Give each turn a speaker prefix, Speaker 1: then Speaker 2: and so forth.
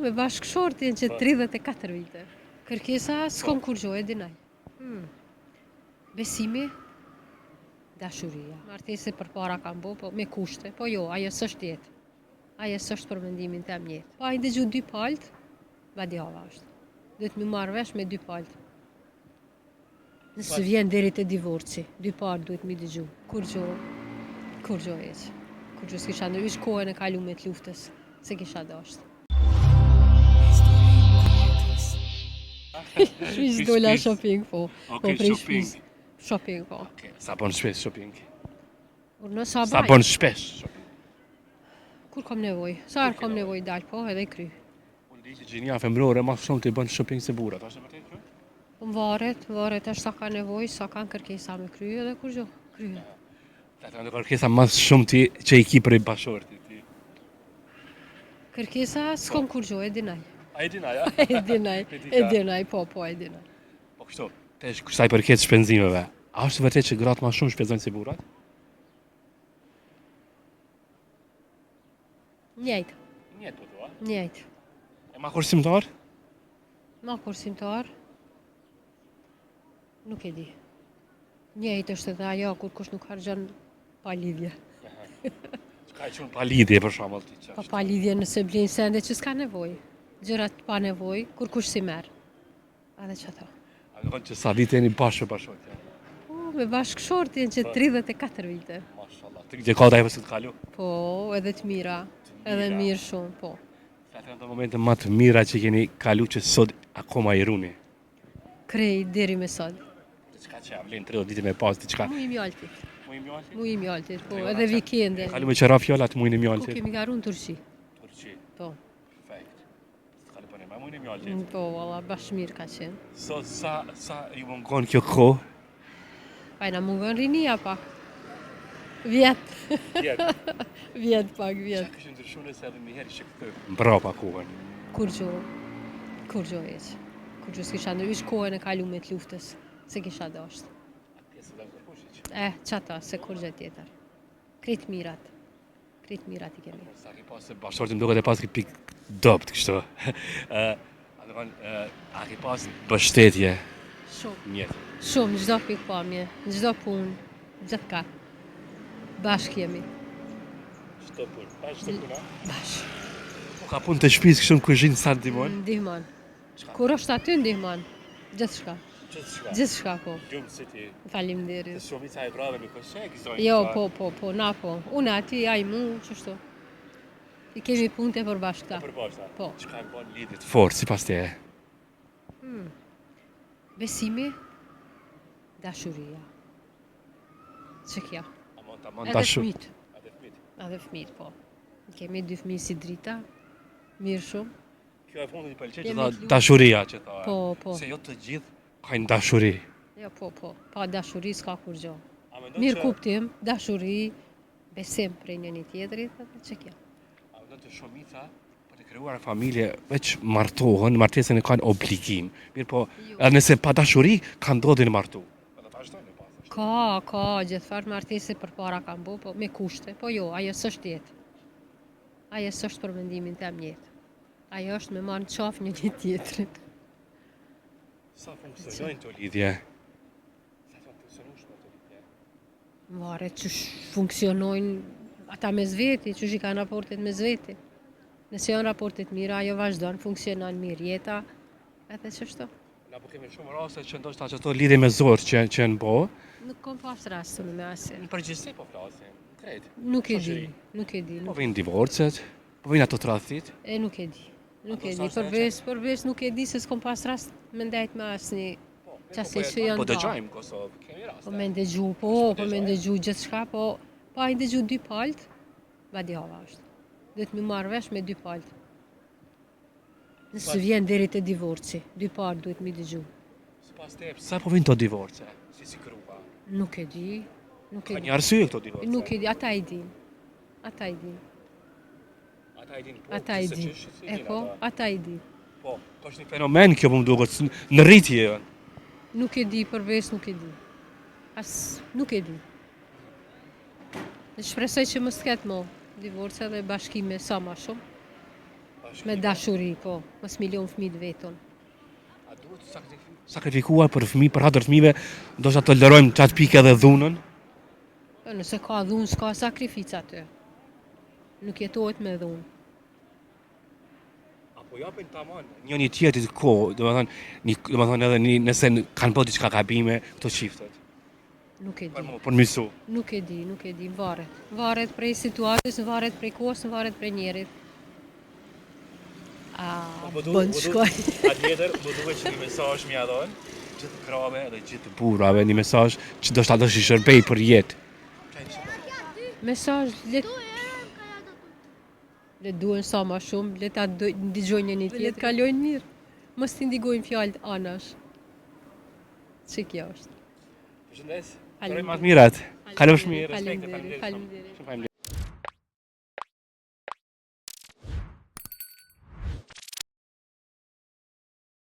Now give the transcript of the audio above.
Speaker 1: me bashkëshortin që 34 vite. Kërkesa s'kom kur gjo, e dinaj. Besimi, dashuria. Martese për para kam bo, po me kushte, po jo, ajo s'është jetë. Ajo s'është për mendimin të jetë. Po ai dëgju 2 palët, badjava është. Dhe të më marrë vesh me 2 palët. Nësë vjen deri te divorci, 2 palët duhet mi dëgju. Kur gjo eq. Kur gjo s'kisha ndërvish kohën e kalu me të luftës, se kisha dashtë. Shpiz dola shopping, po.
Speaker 2: Okej, shopping.
Speaker 1: Shopping, po.
Speaker 2: Sa bën shpesh shopping?
Speaker 1: Sa
Speaker 2: bën shpesh shopping?
Speaker 1: Kur kam nevoj, sa herë kam nevoj dal, po, edhe kry.
Speaker 2: Unë di që gjinia femrore ma shumë të bën shopping se burrat, është e vërtetë kjo?
Speaker 1: Varet është sa ka nevoj, sa kanë kërkesa me kry edhe kur gjo, kry.
Speaker 2: Ta të kërkesa mas shumë ti që i ki për i bashorti ti.
Speaker 1: Kërkesa s'kom kur gjo, e dinaj.
Speaker 2: A e dinaj, a?
Speaker 1: E dinaj, po, e dinaj.
Speaker 2: Po kështu, tesh kësaj përket shpenzimeve, a është vërtet që gratë ma shumë shpenzojnë se burrat?
Speaker 1: Njejt.
Speaker 2: Njët po thua?
Speaker 1: Njejt.
Speaker 2: E ma kursimtar?
Speaker 1: Ma kursimtar? Nuk e di. Njejt është edhe ajo kur kush nuk harxhon pa lidhje.
Speaker 2: Ka qenë pa lidhje për shembull ti çfarë?
Speaker 1: Pa lidhje nëse blin sende që s'ka nevojë. Gjërat pa nevojë, kur kush si merr. Edhe çfarë tha?
Speaker 2: A do të thotë që sa vite jeni bashkëshortja?
Speaker 1: Po, me bashkëshortin që 34 vite.
Speaker 2: Mashallah. Ti që ka dajë të kalu?
Speaker 1: Po, edhe të mira. Edhe mirë shumë, po.
Speaker 2: Sa të momente më të mira që keni kalu që sot akoma i runi?
Speaker 1: Krej deri me sot.
Speaker 2: Diçka që avlen 30 ditë me pas diçka.
Speaker 1: Mu i mjaltit. Mu i mjaltit, po,
Speaker 2: Tre
Speaker 1: edhe
Speaker 2: ora,
Speaker 1: vikende.
Speaker 2: Kalu me qëra fjallat muin e
Speaker 1: Po,
Speaker 2: mjaltit.
Speaker 1: kemi garun Turqi.
Speaker 2: Turqi.
Speaker 1: Po.
Speaker 2: Perfekt. Kalu për ne muin e mjaltit.
Speaker 1: Po, valla, bash mirë ka qenë.
Speaker 2: Sot sa ju mungon kjo kohë?
Speaker 1: Pajna mungon rinia pak. Vjet.
Speaker 2: Vjet.
Speaker 1: Pak, vjet.
Speaker 2: Çka kishë ndryshuar nëse edhe një herë ishte këtë mbrapa kohën?
Speaker 1: Kur gjo eq. Kur gjo s'kisha ndërvish kohën e kalu me të luftës, se kisha dashtë.
Speaker 2: Pjesë dhe kërkushit.
Speaker 1: Qata, se kur gjë tjetër. Krejt mirat i kemi.
Speaker 2: Sa ki pas se bashkëshorti më duket e pas ki pik dopt kështu. A ki pas mbështetje
Speaker 1: Shumë.
Speaker 2: mjetë?
Speaker 1: Shumë, çdo pikpamje, çdo punë, gjithka. Bashk jemi.
Speaker 2: Çdo punë, pa çdo punë.
Speaker 1: Bashk.
Speaker 2: Ka punë të shtëpisë kështu në kuzhinë sa ndihmon?
Speaker 1: Ndihmon. Kur është aty ndihmon. Gjithçka. Gjithçka, po.
Speaker 2: Gjumë si ti.
Speaker 1: Faleminderit.
Speaker 2: Shumica e brave nuk është e gëzojnë.
Speaker 1: Jo, po, na po. Unë aty, ai mu, çështo. I kemi punë të përbashkëta.
Speaker 2: Përbashkëta.
Speaker 1: Po.
Speaker 2: Çka e bën lidhje të fortë sipas teje?
Speaker 1: Besimi, dashuria. Çka?
Speaker 2: Amon
Speaker 1: Edhe fëmijët.
Speaker 2: Edhe fëmijët.
Speaker 1: Edhe fëmijët, po. Kemi 2 fëmijë si drita, mirë shumë.
Speaker 2: Kjo e fundit i pëlqej
Speaker 1: Kemi
Speaker 2: që tha
Speaker 1: t'luajtur.
Speaker 2: dashuria që tha.
Speaker 1: Po.
Speaker 2: Se jo të gjithë kanë dashuri.
Speaker 1: Jo, po. Pa dashuri s'ka kur gjë.
Speaker 2: A mendon
Speaker 1: Mirë
Speaker 2: që-
Speaker 1: kuptim, dashuri, besim prej njëri tjetrit, edhe çka.
Speaker 2: A mendon të shumica për të krijuar familje veç martohen, martesën e kanë obligim. Mirë po, edhe nëse pa dashuri kanë ndodhin martu. Edhe ta vazhdojnë pas.
Speaker 1: Ka, gjithfar martese për para kam bo, po me kushte, po jo, ajo s'është jetë. Ajo s'është për mendimin të jetë. Ajo është me marrë në qafë një tjetrit.
Speaker 2: Sa funksionojnë të lidhje? Sa funksionojnë të lidhje?
Speaker 1: Varet që funksionojnë ata me zveti, që i kanë raportet me zveti. Nëse janë raportet mira, ajo vazhdon, funksionon mirë jeta, edhe ç'është.
Speaker 2: Na po kemi shumë raste që ndoshta ato lidhje me zor që në bo.
Speaker 1: Nuk kam pas rast unë me asë.
Speaker 2: Në përgjithësi po flasim. Krejt.
Speaker 1: Nuk e di,
Speaker 2: Shoqëri.
Speaker 1: nuk e di.
Speaker 2: Po vinë divorcet, po vinë ato tradhtit.
Speaker 1: Nuk e di. Nuk e di,
Speaker 2: ndoshta
Speaker 1: përveç nuk e di se s'kom pas rast me ndajt me asnjë qase që janë
Speaker 2: Po
Speaker 1: ta.
Speaker 2: dëgjojmë në Kosovë, kemi raste.
Speaker 1: Po me ndëgju, po me ndëgju gjithçka, po pa i ndëgju 2 palët, badjava është. Duhet më marrë vesh me 2 palët. Nëse vjen deri te divorci, 2 palët duhet mi dëgju.
Speaker 2: Sipas te, sa po vinë to divorce? Si grua?
Speaker 1: Nuk e di.
Speaker 2: Ka një arsye këto divorce.
Speaker 1: Nuk e di, ata i din. Ata i din.
Speaker 2: Ata i din.
Speaker 1: Ata i din.
Speaker 2: Po, është një fenomen kjo më duket në rritje janë.
Speaker 1: Nuk e di, përveç nuk e di. Nuk e di. Dhe shpresoj që mos ketë mo divorce dhe bashkime sa ma shumë. Me dashuri, po. Mos milion fëmijët vetën.
Speaker 2: A duhet sakrifikuar për fëmijë, për hatër fëmijëve, ndoshta tolerojmë çat pikë edhe dhunën?
Speaker 1: Po nëse ka dhunë, s'ka sakrificë aty. Nuk jetohet me dhunë.
Speaker 2: Apo japin tamam njëri tjetrit kohë, domethënë edhe nëse kanë bërë diçka gabime këto çiftet.
Speaker 1: Nuk e di.
Speaker 2: Për mësu.
Speaker 1: Nuk e di, varet. Varet prej situatës, varet prej kohës, varet prej njerit. Bën shkoj.
Speaker 2: Atjetër, më duhet që një mesazh më ia dhon gjithë krave dhe gjithë burrave, një mesazh që do të i shërbej për jetë.
Speaker 1: Mesazh le duhen sa më shumë, le ta dëgjojnë një tjetër, le të kalojnë mirë. Mos t'i ndigojnë fjalët anash. Çe kjo është.
Speaker 2: Përshëndes. Më të mirat. Kalosh mirë, respekt.
Speaker 1: Faleminderit.